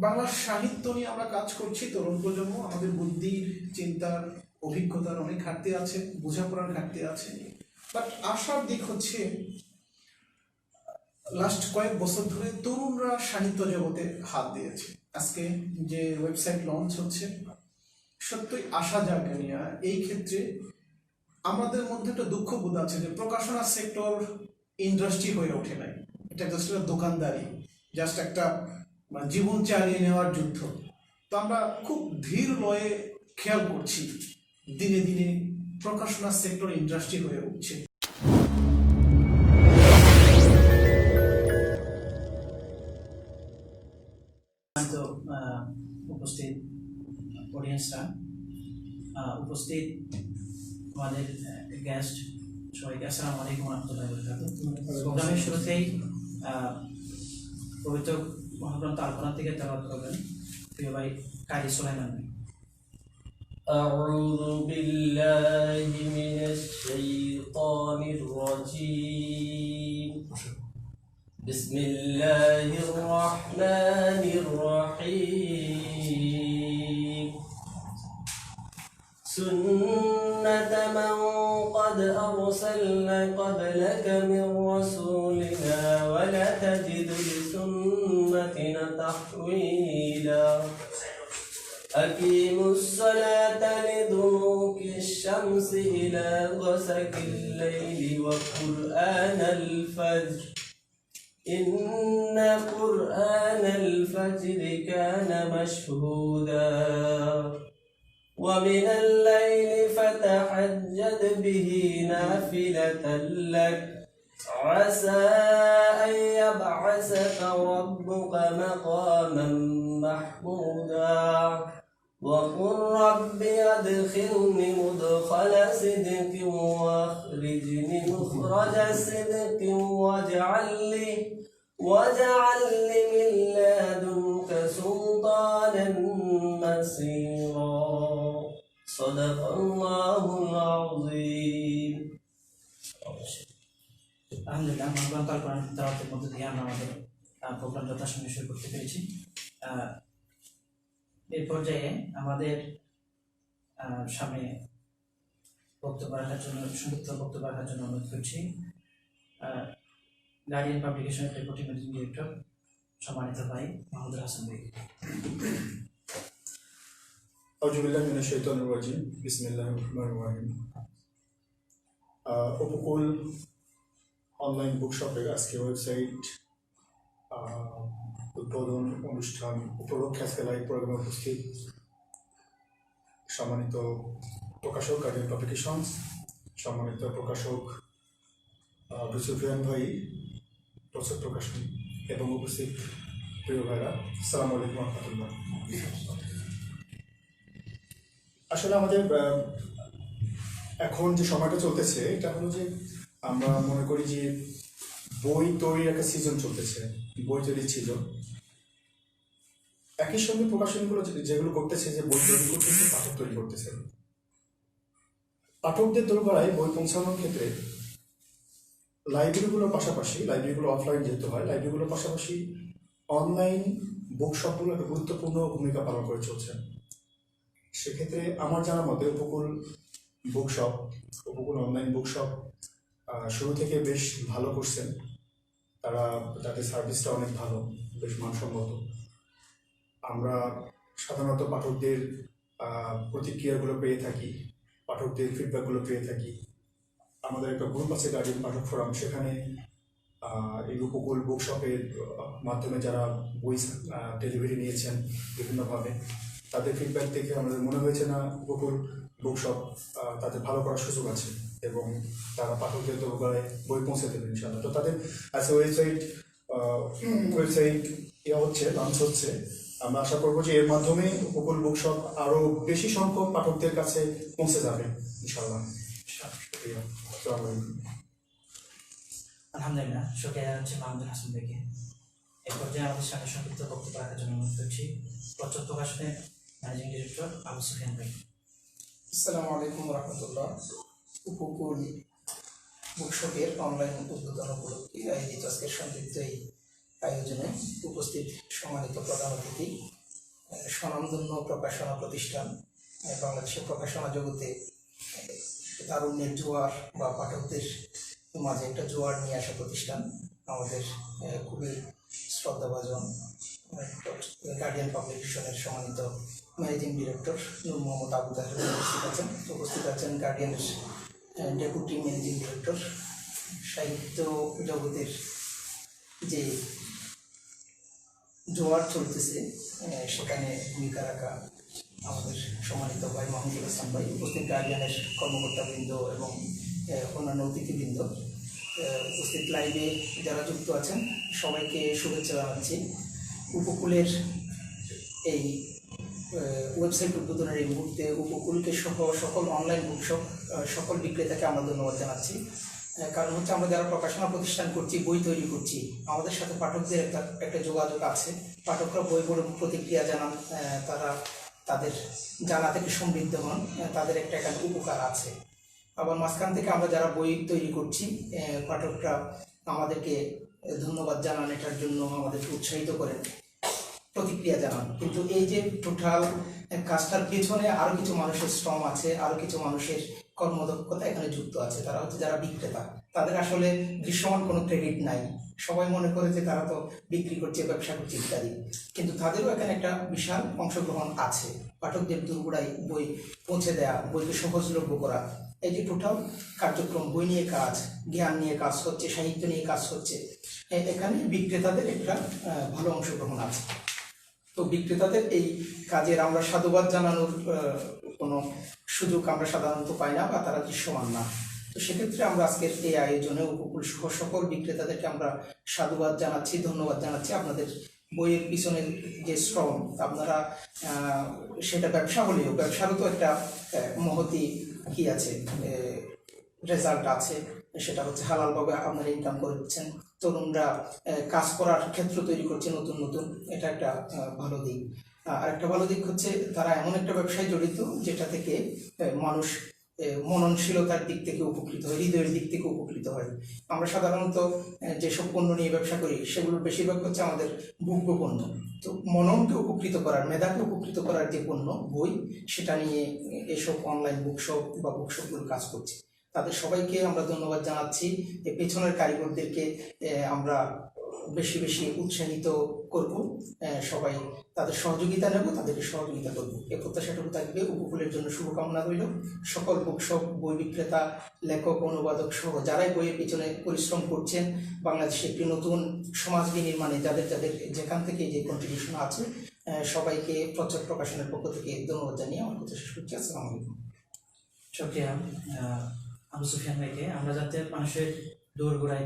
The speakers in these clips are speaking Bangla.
বাংলা সাহিত্য নিয়ে আমরা কাজ করছি। তরুণ প্রজন্ম, আমাদের বুদ্ধির, চিন্তার, অভিজ্ঞতার অনেক ঘাটতি আছে, বোঝাপড়ার ঘাটতি আছে। বাট আশার দিক হচ্ছে লাস্ট কয়েক বছর ধরে তরুণরা সাহিত্য জগতে হাত দিয়েছে। আজকে যে ওয়েবসাইট লঞ্চ হচ্ছে, সত্যই আশা জাগানিয়া। এই ক্ষেত্রে আমাদের মধ্যে একটা দুঃখ বোধ আছে যে প্রকাশনা সেক্টর ইন্ডাস্ট্রি হয়ে ওঠে নাই। এটা জাস্ট একটা দোকানদারি, জাস্ট একটা জীবন চালিয়ে নেওয়ার যুদ্ধ। তো আমরা খুব ধীর লয়ে খেয়াল করছি দিনে দিনে প্রকাশনা সেক্টর ইন্ডাস্ট্রি হয়ে উঠছে। উপস্থিত অডিয়েন্সরা, উপস্থিত আমাদের গেস্ট, সবাইকে আসসালামু আলাইকুম ওয়া রাহমাতুল্লাহি ওয়া বারাকাতুহু। প্রোগ্রামের শুরুতেই পবিত্র মহাগ্রন্থ আল কোরআন থেকে তেলাওয়াত করবেন প্রিয় ভাই কারি সুলাইমান ভাই। أعوذ بالله من الشيطان الرجيم. بسم الله الرحمن الرحيم. سنة من قد أرسلنا قبلك من رسولنا ولا تجد لسنتنا تحويلا. أقيموا الصلاة لدلوك الشمس إلى غسق الليل وقرآن الفجر إن قرآن الفجر كان مشهودا ومن الليل فتحجد به نافلة لك عسى أن يبعثك ربك مقاما محمودا وقل رب أدخلني مدخل صدق واخرجني مخرج صدق واجعل لي من لدنك سلطانا نصيرا. صدق الله العظيم. আলহামদুলিল্লাহ, মহাগ্রন্থ আল কোরআন তেলাওয়াতের মধ্যে দিয়ে আমরা আমাদের প্রোগ্রাম যথাসময়ে শুরু করতে পেরেছি। এই পর্যায়ে আমাদের সামনে বক্তব্য রাখার জন্য, সংক্ষিপ্ত বক্তব্য রাখার জন্য অনুরোধ করছি গার্ডিয়ান পাবলিকেশনের ডেপুটি ম্যানেজিং ডিরেক্টর সম্মানিত ভাই মাহমুদুল হাসান ভাই। আউযু বিল্লাহি মিনাশ শাইতানির রাজিম। বিসমিল্লাহির রহমানির রহিম। উপকূল অনলাইন বুকশপের আজকে ওয়েবসাইট উদ্বোধন অনুষ্ঠান উপলক্ষে আজকে লাইভ প্রোগ্রামে উপস্থিত সম্মানিত প্রকাশক গার্ডিয়ান পাবলিকেশনস, সম্মানিত প্রকাশক সুফিয়ান ভাই, প্রচার প্রকাশনী এবং উপস্থিত প্রিয় ভাইরা, আসসালামু আলাইকুম ওয়া রাহমাতুল্লাহ। আসলে আমাদের এখন যে সময়টা চলতেছে এটা হলো যে আমরা মনে করি যে বই তৈরির একটা সিজন চলতেছে, বই তৈরির সিজন। একই সঙ্গে প্রকাশনীগুলো যেগুলো করতেছে, যে বই তৈরি করতেছে, পাঠক তৈরি করতেছে। পাঠকদের দোরগোড়ায় বই পৌঁছানোর ক্ষেত্রে লাইব্রেরিগুলোর পাশাপাশি, লাইব্রেরিগুলো অফলাইন যেতে হয়, লাইব্রেরিগুলোর পাশাপাশি অনলাইন বুকশপগুলো একটা গুরুত্বপূর্ণ ভূমিকা পালন করে চলছে। সেক্ষেত্রে আমার জানা মতে উপকূল বুকশপ, উপকূল অনলাইন বুকশপ শুরু থেকে বেশ ভালো করছেন। তাদের সার্ভিসটা অনেক ভালো, বেশ মানসম্মত। আমরা সাধারণত পাঠকদের প্রতিক্রিয়াগুলো পেয়ে থাকি, পাঠকদের ফিডব্যাকগুলো পেয়ে থাকি। আমাদের একটা গ্রুপ আছে গার্ডিয়ান পাঠক ফোরাম, সেখানে এই উপকূল বুকশপের মাধ্যমে যারা বই ডেলিভারি নিয়েছেন বিভিন্নভাবে, তাদের ফিডব্যাক দেখে আমাদের মনে হয়েছে না উপকূল বুকশপ তাদের ভালো করার সুযোগ আছে এবং তারা পাঠকদের দোরগোড়ায় বই পৌঁছে দেবে ইনশাআল্লাহ। তো তাদের আছে ওয়েবসাইট হচ্ছে, লঞ্চ হচ্ছে। আমরা আশা করবো যে এর মাধ্যমে উপকূল বুকশপ আরো বেশি সংখ্যক পাঠকদের কাছে পৌঁছে যাবে ইনশাআল্লাহ। আলহামদুলিল্লাহ, শুকরিয়া জানাচ্ছি মাহমুদুল হাসান ভাইকে। এই পর্যায়ে আমাদের সাথে সংক্ষিপ্ত বক্তব্য রাখার জন্য অনুরোধ করছি প্রচার প্রকাশনের ম্যানেজিং ডিরেক্টর আবু সুফিয়ান ভাই। আসসালামু আলাইকুম ওয়া রাহমাতুল্লাহ। উপকূল বুকশপের অনলাইন উদ্বোধন উপলক্ষে আয়োজিত আজকের সংক্ষিপ্ত এই আয়োজনে উপস্থিত সম্মানিত প্রধান অতিথি, স্বনামধন্য প্রকাশনা প্রতিষ্ঠান, বাংলাদেশের প্রকাশনা জগতে তারুণ্যের জোয়ার বা পাঠকদের মাঝে একটা জোয়ার নিয়ে আসা প্রতিষ্ঠান, আমাদের খুবই শ্রদ্ধাভাজন গার্ডিয়ান পাবলিকেশনের সম্মানিত ম্যানেজিং ডিরেক্টর নূর মোহাম্মদ আবু তাহের উপস্থিত আছেন গার্ডিয়ানের ডেপুটি ম্যানেজিং ডিরেক্টর, সাহিত্য জগতের যে জোয়ার চলতেছে সেখানে ভূমিকা রাখা আমাদের সম্মানিত ভাই মাহমুদুল হাসান ভাই, উপস্থিত গার্ডিয়ানের কর্মকর্তাবৃন্দ এবং অন্যান্য অতিথিবৃন্দ, উপস্থিত লাইভে যারা যুক্ত আছেন সবাইকে শুভেচ্ছা জানাচ্ছি। উপকূলের এই ওয়েবসাইট উদ্বোধনের এই মুহূর্তে উপকূলকে সহ সকল অনলাইন বুকশপ সকল বিক্রেতাকে আমরা ধন্যবাদ জানাচ্ছি। কারণ হচ্ছে আমরা যারা প্রকাশনা প্রতিষ্ঠান করছি, বই তৈরি করছি, আমাদের সাথে পাঠকদের একটা যোগাযোগ আছে। পাঠকরা বই পড়ে প্রতিক্রিয়া জানান, তারা তাদের জানা থেকে সমৃদ্ধ হন, তাদের একটা এখানে উপকার আছে। আবার মাঝখান থেকে আমরা যারা বই তৈরি করছি, পাঠকরা আমাদেরকে ধন্যবাদ জানান, এটার জন্য আমাদেরকে উৎসাহিত করেন, প্রতিক্রিয়া জানান। কিন্তু এই যে টোটাল কাজটার পেছনে আরও কিছু মানুষের শ্রম আছে, আরও কিছু মানুষের কর্মদক্ষতা এখানে যুক্ত আছে। তারা হচ্ছে যারা বিক্রেতা, তাদের আসলে দৃশ্যমান কোনো ক্রেডিট নাই। সবাই মনে করে যে তারা তো বিক্রি করছে, ব্যবসা করছে ইত্যাদি, কিন্তু তাদেরও এখানে একটা বিশাল অংশগ্রহণ আছে। পাঠকদের দোরগোড়ায় বই পৌঁছে দেওয়া, বইকে সহজলভ্য করা, এই যে টোটাল কার্যক্রম, বই নিয়ে কাজ, জ্ঞান নিয়ে কাজ হচ্ছে, সাহিত্য নিয়ে কাজ হচ্ছে, এখানে বিক্রেতাদের একটা ভালো অংশগ্রহণ আছে। তো বিক্রেতাদের এই কাজের আমরা সাধুবাদ জানানোর কোনো সুযোগ আমরা সাধারণত পাই না বা তারা দৃশ্যমান না। তো সেক্ষেত্রে আমরা আজকের এই আয়োজনে উপকূল সহ সকল বিক্রেতাদেরকে আমরা সাধুবাদ জানাচ্ছি, ধন্যবাদ জানাচ্ছি। আপনাদের বইয়ের পিছনে যে শ্রম, আপনারা সেটা ব্যবসা হলেও ব্যবসারও তো একটা মহতি কি আছে, রেজাল্ট আছে, সেটা হচ্ছে হালালভাবে আপনারা ইনকাম করছেন। তরুণরা কাজ করার ক্ষেত্র তৈরি করছে নতুন নতুন, এটা একটা ভালো দিক। আর একটা ভালো দিক হচ্ছে তারা এমন একটা ব্যবসায় জড়িত যেটা থেকে মানুষ মননশীলতার দিক থেকে উপকৃত হয়, হৃদয়ের দিক থেকে উপকৃত হয়। আমরা সাধারণত যেসব পণ্য নিয়ে ব্যবসা করি সেগুলোর বেশিরভাগ হচ্ছে আমাদের ভোগ্য পণ্য। তো মননকে উপকৃত করার, মেধাকে উপকৃত করার যে পণ্য, বই, সেটা নিয়ে এসব অনলাইন বুকশপ বা বুকশপগুলো কাজ করছে। তাদের সবাইকে আমরা ধন্যবাদ জানাচ্ছি। পেছনের কারিগরদেরকে আমরা বেশি বেশি উৎসাহিত করব, সবাই তাদের সহযোগিতা নেব, তাদেরকে সহযোগিতা করব, এ প্রত্যাশাটুকু থাকবে। উপকূলের জন্য শুভকামনা রইল। সকল বুকশপ, বই বিক্রেতা, লেখক, অনুবাদক সহ যারাই বইয়ের পিছনে পরিশ্রম করছেন, বাংলাদেশে একটি নতুন সমাজ বিনির্মাণে যাদের যাদের যেখান থেকে যে কন্ট্রিবিউশন আছে, সবাইকে প্রচার প্রকাশনের পক্ষ থেকে ধন্যবাদ জানিয়ে আমার কথা শেষ করছি। আসসালামু আলাইকুম। শুকরিয়া আবু সুফিয়ান ভাইকে। আমরা যাতে মানুষের দোরগোড়ায়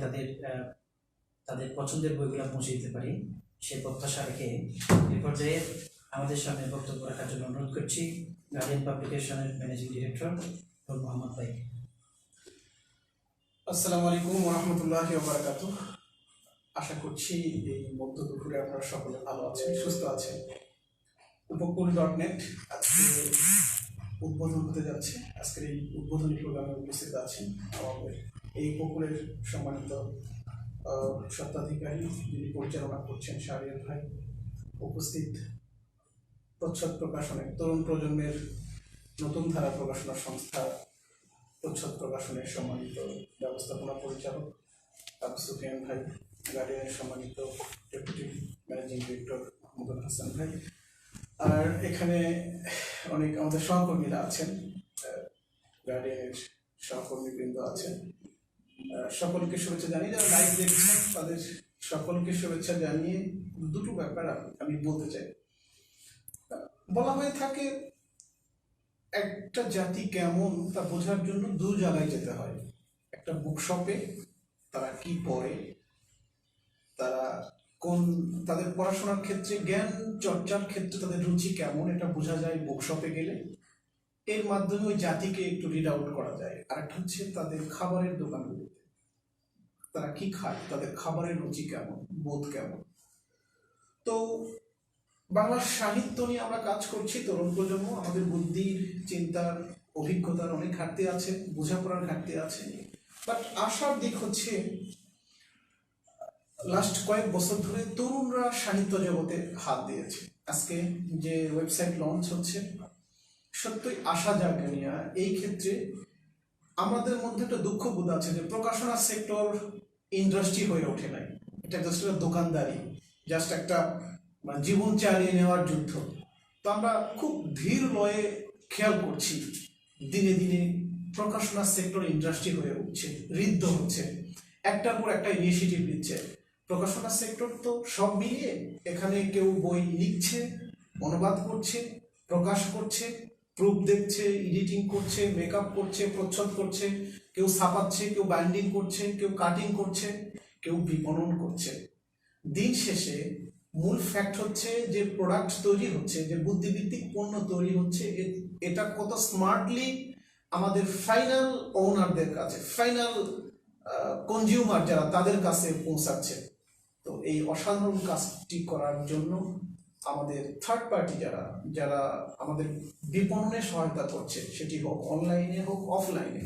তাদের পছন্দের বইগুলো পৌঁছে দিতে পারি, সেই প্রত্যাশা রেখে এ পর্যায়ে আমাদের সামনে বক্তব্য রাখার জন্য অনুরোধ করছি গার্ডিয়ান পাবলিকেশনের ম্যানেজিং ডিরেক্টর নূর মোহাম্মদ ভাই। আসসালামু আলাইকুম ওয়া রাহমাতুল্লাহি ওয়া বারাকাতুহু। আশা করছি এই মধ্য দুপুরে আপনারা সকলে ভালো আছেন, সুস্থ আছেন। উপকূল.net আজকে উদ্বোধন হতে যাচ্ছে। আজকের এই উদ্বোধনী প্রোগ্রামে উপস্থিত আছেন আমাদের এই উপকূলের সম্মানিত স্বত্বাধিকারী, যিনি পরিচালনা করছেন শাহরিয়ার ভাই। উপস্থিত প্রচ্ছদ প্রকাশনের, তরুণ প্রজন্মের নতুন ধারা প্রকাশনা সংস্থা প্রচ্ছদ প্রকাশনের সম্মানিত ব্যবস্থাপনা পরিচালক আবু সুফিয়ান ভাই, গার্ডিয়ানের সম্মানিত deputy managing director Mahmudul Hasan ভাই, আর এখানে অনেক আমাদের সহকর্মীরা আছেন, গার্ডিয়ানের সহকর্মীবৃন্দ আছেন। সকলকে শুভেচ্ছা জানিয়ে, যারা লাইভ দেখছেন তাদের সকলকে শুভেচ্ছা জানিয়ে দুটো ব্যাপার আমি বলতে চাই। বলা হয়ে থাকে একটা জাতি কেমন তা বোঝার জন্য দু জায়গায় যেতে হয়। একটা বুকশপে তারা কি পড়ে, তারা তাদের পড়াশোনার ক্ষেত্রে, জ্ঞান চর্চার ক্ষেত্রে তাদের রুচি কেমন, এটা বোঝা যায় বুকশপে গেলে। এর মাধ্যমে ওই জাতিকে একটু রিড আউট করা যায়। আর একটা হচ্ছে তাদের খাবারের দোকানগুলোতে তারা কি খায়, তাদের খাবারের রুচি কেমন, বোধ কেমন। তো বাংলা সাহিত্য নিয়ে আমরা কাজ করছি, তরুণ প্রজন্ম, আমাদের বুদ্ধির, চিন্তার, অভিজ্ঞতার অনেক ঘাটতি আছে, বোঝাপড়ার ঘাটতি আছে। বাট আশার দিক হচ্ছে লাস্ট কয়েক বছর ধরে তরুণরা সাহিত্য জগতে হাত দিয়েছে। আজকে যে ওয়েবসাইট লঞ্চ হচ্ছে সত্যই আশা জাগানিয়া। এই ক্ষেত্রে আমাদের মধ্যে একটা দুঃখ বোধ আছে যে প্রকাশনা সেক্টর ইন্ডাস্ট্রি হয়ে ওঠে নাই, এটা জাস্ট একটা দোকানদারি, জাস্ট একটা জীবন চালিয়ে নেওয়ার যুদ্ধ। তো আমরা খুব ধীর লয়ে খেয়াল করছি দিনে দিনে প্রকাশনা সেক্টর ইন্ডাস্ট্রি হয়ে উঠছে, ঋদ্ধ হচ্ছে, একটার পর একটা ইনিশিয়েটিভ নিচ্ছে। প্রকাশনা সেক্টর তো সব মিলিয়ে এখানে কেউ বই লিখছে, অনুবাদ করছে, প্রকাশ করছে, প্রুফ দেখছে, এডিটিং করছে, মেকআপ করছে, প্রচ্ছদ করছে, কেউ ছাপাচ্ছে, কেউ বাইন্ডিং করছে, কেউ কাটিং করছে, কেউ বিপণন করছে। দিন শেষে মূল ফ্যাক্ট হচ্ছে যে প্রোডাক্ট তৈরি হচ্ছে, যে বুদ্ধিভিত্তিক পণ্য তৈরি হচ্ছে, এটা কত স্মার্টলি আমাদের ফাইনাল ওনারদের কাছে, ফাইনাল কনজিউমার যারা, তাদের কাছে পৌঁছাচ্ছে। তো এই অসাধারণ কাজটি করার জন্য আমাদের থার্ড পার্টি যারা যারা আমাদের বিপণনে সহায়তা করছে, সেটি হোক অনলাইনে হোক অফলাইনে,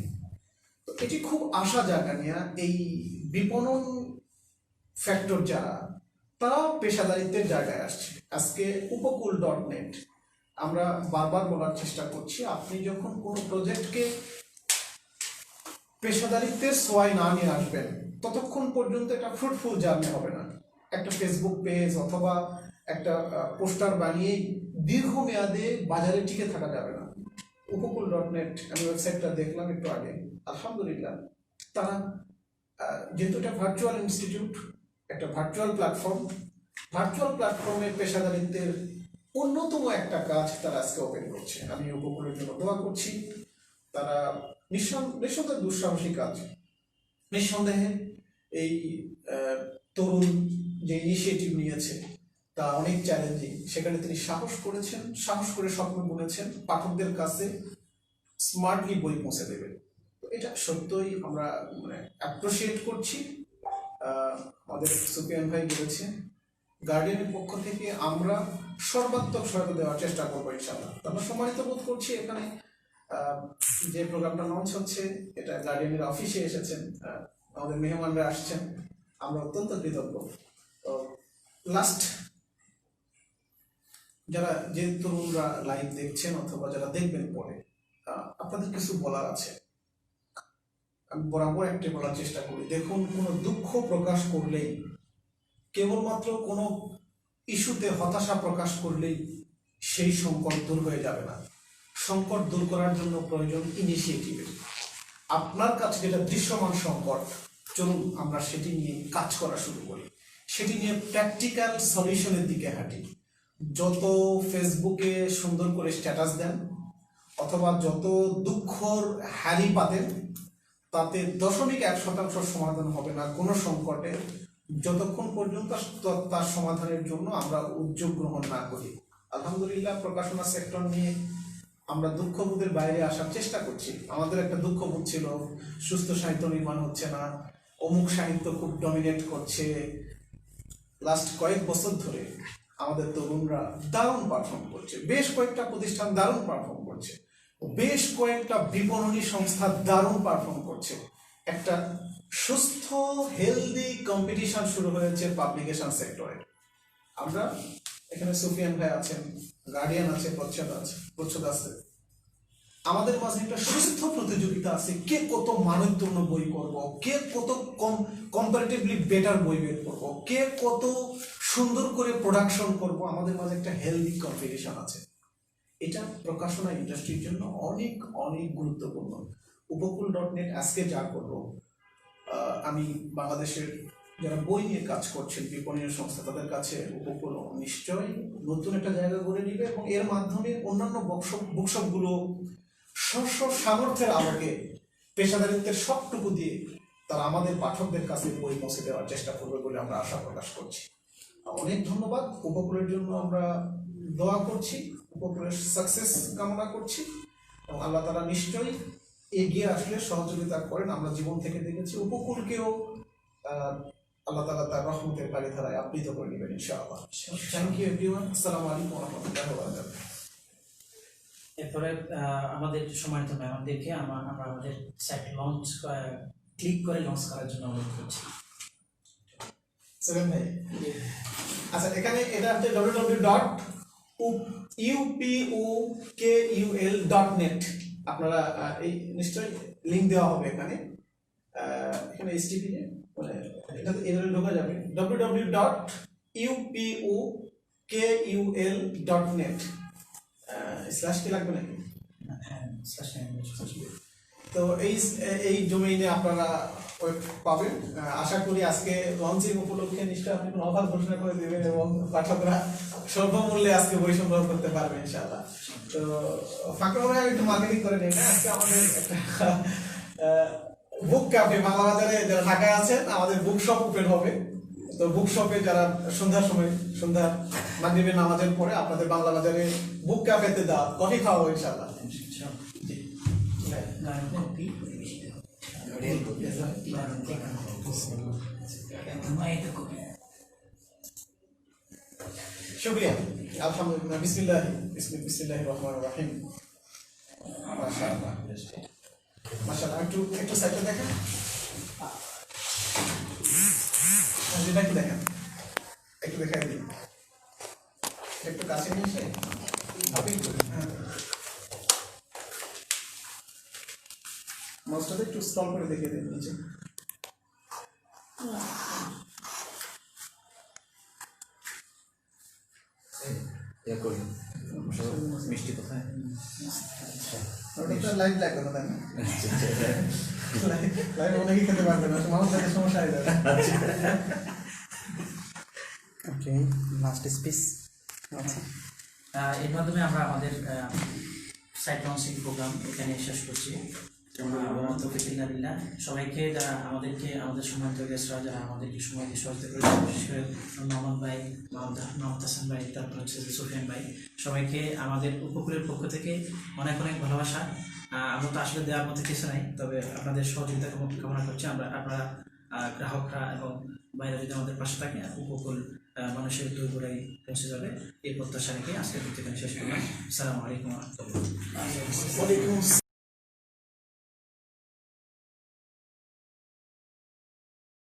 তো এটি খুব আশা জায়গা নিয়ে এই বিপণন ফ্যাক্টর যারা, তারাও পেশাদারিত্বের জায়গায় আসছে। আজকে উপকূল.net আমরা বারবার বলার চেষ্টা করছি, আপনি যখন কোনো প্রজেক্টকে পেশাদারিত্বের সোয়াই না নিয়ে আসবেন ততক্ষণ পর্যন্ত এটা ফ্রুটফুল জার্নি হবে না। একটা ফেসবুক পেজ অথবা একটা পোস্টার বানিয়ে দীর্ঘমেয়াদে বাজারে টিকে থাকা যাবে না। উপকূল.net আমি ওয়েবসাইটটা দেখলাম একটু আগে, আলহামদুলিল্লাহ তারা যেহেতু এটা ভার্চুয়াল ইনস্টিটিউট, একটা ভার্চুয়াল প্ল্যাটফর্মে পেশাদারিত্বের অন্যতম একটা কাজ তারা আজকে ওপেন করছে। আমি উপকূলের জন্য দোয়া করছি। তারা নিঃসন্দেহে দুঃসাহসী কাজ, নিঃসন্দেহে এই তরুণ যে ইনিশিয়েটিভ নিয়েছে তা অনেক চ্যালেঞ্জিং। সেখানে তিনি সাহস করেছেন, সাহস করে স্বপ্ন বুনেছেন পাঠকদের কাছে স্মার্টলি বই পৌঁছে দেবে। তো এটা সত্যই আমরা অ্যাপ্রিসিয়েট করছি। আমাদের সুফিয়ান ভাই বলেছে গার্ডিয়ানের পক্ষ থেকে আমরা সর্বাত্মক সহায়তা দেওয়ার চেষ্টা করবো ইনশাআল্লাহ। আমরা সম্মানিত বোধ করছি এখানে যে প্রোগ্রামটা লঞ্চ হচ্ছে, এটা গার্ডিয়ানের অফিসে এসেছেন, আমাদের মেহমানরা আসছেন, আমরা অত্যন্ত কৃতজ্ঞ। তো লাস্ট যারা যে তরুণরা লাইভ দেখছেন অথবা যারা দেখবেন পরে, আপনাদের কিছু বলার আছে। আমি বরাবর একটা বলার চেষ্টা করি, দেখুন কোনো দুঃখ প্রকাশ করলেই, কেবলমাত্র কোনো ইস্যুতে হতাশা প্রকাশ করলেই সেই সংকট দূর হয়ে যাবে না। সংকট দূর করার জন্য প্রয়োজন ইনিশিয়েটিভের। আপনার কাছে যেটা দৃশ্যমান সংকট, চলুন আমরা সেটি নিয়ে কাজ করা শুরু করি, সেটি নিয়ে প্র্যাকটিক্যাল সলিউশনের দিকে হাঁটি। যত ফেসবুকে সুন্দর করে স্ট্যাটাস দেন অথবা যত দুঃখর হ্যারি পাতেন, তাতে 0.1% সমাধান হবে না কোনো সংকটের, যতক্ষণ পর্যন্ত তার সমাধানের জন্য আমরা উদ্যোগ গ্রহণ না করি। আলহামদুলিল্লাহ প্রকাশনা সেক্টর নিয়ে আমরা দুঃখবোধের বাইরে আসার চেষ্টা করছি। আমাদের একটা দুঃখবোধ ছিল সুস্থ সাহিত্য নির্মাণ হচ্ছে না, অমুক সাহিত্য খুব ডমিনেট করছে। লাস্ট কয়েক বছর ধরে আমাদের তরুণরা দারুণ পারফর্ম করছে, বেশ কয়েকটা প্রতিষ্ঠান দারুণ পারফর্ম করছে, বেশ কয়েকটা বিপণনী সংস্থা দারুণ পারফর্ম করছে। একটা সুস্থ হেলদি কম্পিটিশন শুরু হয়েছে পাবলিকেশন সেক্টরে। আমরা এখানে সুফিয়ান ভাই আছেন, গার্ডিয়ান আছে, প্রচ্ছদ আছে, আমাদের মাঝে একটা সুস্থ প্রতিযোগিতা আছে, কে কত মানদণ্ড বই করব, কে কত কম্পারেটিভলি বেটার বই বের করব, কে কত সুন্দর করে প্রোডাকশন করব। আমাদের মাঝে একটা হেলদি কম্পিটিশন আছে। এটা প্রকাশনা ইন্ডাস্ট্রির জন্য অনেক অনেক গুরুত্বপূর্ণ। উপকূল.net আজকে যা করলো, আমি বাংলাদেশের যারা বই নিয়ে কাজ করছেন বিপণী সংস্থা, তাদের কাছে উপকূল নিশ্চয়ই নতুন একটা জায়গা গড়ে নিবে এবং এর মাধ্যমে অন্যান্য বুকশপগুলো সামর্থ্যের আলোকে পেশাদারিত্বের সবটুকু দিয়ে তারা আমাদের পাঠকদের কাছে বই পৌঁছে দেওয়ার চেষ্টা করবে বলে আমরা আশা প্রকাশ করছি। অনেক ধন্যবাদ। উপকূলের জন্য আমরা দোয়া করছি, উপকূলের সাকসেস কামনা করছি এবং আল্লাহ তাআলা নিশ্চয়ই এগিয়ে আসলে সহযোগিতা করেন। আমরা জীবন থেকে দেখেছি উপকূলকেও আল্লাহ তাআলা তার রহমতের বাড়িধারায় আবৃত করে নেবেন ইনশাআল্লাহ। Thank you everyone. আসসালামু আলাইকুম ওয়া রাহমাতুল্লাহি ওয়া বারাকাতুহু। এরপরে আমাদের সম্মানিত মেহমানদেরকে আমরা আমাদের সাইট লঞ্চ ক্লিক করে লঞ্চ করার জন্য অনুরোধ করছি। সুফিয়ান ভাই আচ্ছা এখানে এটা হচ্ছে www.upokul.net আপনারা এই নিশ্চয়ই লিংক দেওয়া হবে এখানে এখানে HTTP মানে এটা এভাবে ঢোকা যাবে www.upokul.net স্ল্যাশ কি লাগবে নাকি হ্যাঁ তো এই ডোমেইনে আপনারা ওয়েব পাবেন আশা করি আজকে লঞ্চিং উপলক্ষে নিশ্চয়ই আপনি কোনো অফার ঘোষণা করে দেবেন এবং পাঠকরা স্বল্পমূল্যে আজকে বই সংগ্রহ করতে পারবে ইনশাআল্লাহ তো ফাঁকা হয়ে আমি একটু মার্কেটিং করে নিই না আজকে আমাদের একটা বুক ক্যাফে বাংলা বাজারে যারা ঢাকায় আছেন আমাদের বুক শপ ওপেন হবে তো বুক শপে যারা সন্ধ্যা মাগরিবের নামাজের পরে আপনাদের বাংলা বাজারে বুক ক্যাফেতে দাও কফি খাওয়াবো ইনশাআল্লাহ জি শুকরিয়া আলহামদুলিল্লাহ বিসমিল্লাহির রহমানির রহিম মাশাআল্লাহ মাশাআল্লাহ একটু সাইডে দেখেন যেটা কি দেখেন একটু দেখাই দিন একটু কাছে নিয়ে এসে আপনি মাউসটাতে একটু স্ক্রল করে দেখিয়ে দিন নিচে মিষ্টি কোথায় ওটা তো লাইভ লাগবে না তাই না লাইভ অনেকেই খেতে পারবে না মানুষ যাতে সমস্যা হয়ে যাবে ওকে লাস্ট স্পিচ এর মাধ্যমে আমরা আমাদের সাইট লঞ্চিং প্রোগ্রাম এখানে শেষ করছি সবাইকে যারা আমাদের সম্মানিত গেস্টরা যারা আমাদেরকে সময় দিয়ে সহযোগিতা করেছে বিশেষ করে মোহাম্মদ ভাই মোহাম্মদ হাসান ভাই তারপর হচ্ছে সুফিয়ান ভাই সবাইকে আমাদের উপকূলের পক্ষ থেকে অনেক অনেক ভালোবাসা আমরা তো আসলে দেওয়ার মধ্যে কিছু নাই তবে আপনাদের সহযোগিতা কামনা করছি আপনারা গ্রাহকরা এবং বাইরে যদি আমাদের পাশে থাকে উপকূল মানুষের দূর গোড়ায় পৌঁছে যাবে এই প্রত্যাশা রেখে আজকের ভিডিওটি শেষ করলাম আসসালামু আলাইকুম ওয়া রাহমাতুল্লাহ।